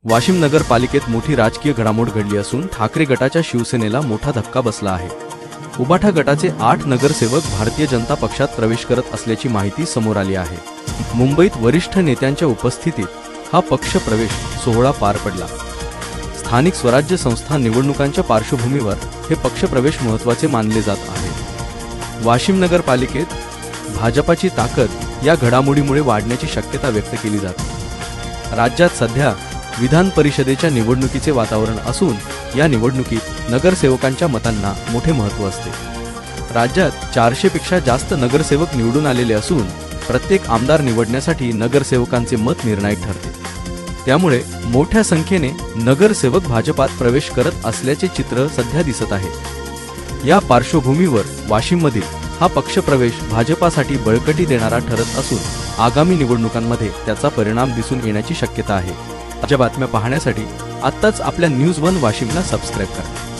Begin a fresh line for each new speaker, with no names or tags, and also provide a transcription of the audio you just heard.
वाशिम नगरपालिकेत मोठी राजकीय घडामोड घडली असून ठाकरे गटाच्या शिवसेनेला मोठा धक्का बसला आहे। उबाठा गटाचे 8 नगरसेवक भारतीय जनता पक्षात प्रवेश करत असल्याची माहिती समोर आली आहे। मुंबईत वरिष्ठ नेत्यांच्या उपस्थितीत हा पक्ष प्रवेश सोहळा पार पडला। स्थानिक स्वराज्य संस्था निवडणुकांच्या पार्श्वभूमीवर हे पक्ष प्रवेश महत्त्वाचे मानले जात आहे। वाशिम नगरपालिकेत भाजपाची ताकद या घडामोडीमुळे वाढण्याची शक्यता व्यक्त केली जाते। राज्यात सध्या विधान परिषदेच्या निवडणुकीचे वातावरण असून या निवडणुकीत नगरसेवकांच्या मतांना मोठे महत्त्व असते। राज्यात 400 पेक्षा जास्त नगरसेवक निवडून आलेले असून प्रत्येक आमदार निवडण्यासाठी नगरसेवकांचे मत निर्णायक ठरते। त्यामुळे मोठ्या संख्येने नगरसेवक भाजपात प्रवेश करत असल्याचे चित्र सध्या दिसत आहे। या पार्श्वभूमीवर वाशिममधील हा पक्षप्रवेश भाजपासाठी बळकटी देणारा ठरत असून आगामी निवडणुकांमध्ये त्याचा परिणाम दिसून येण्याची शक्यता आहे। ताज्या बातम्या पाहण्यासाठी आत्ताच आपल्या न्यूज वन वाशिमला सबस्क्राइब करा।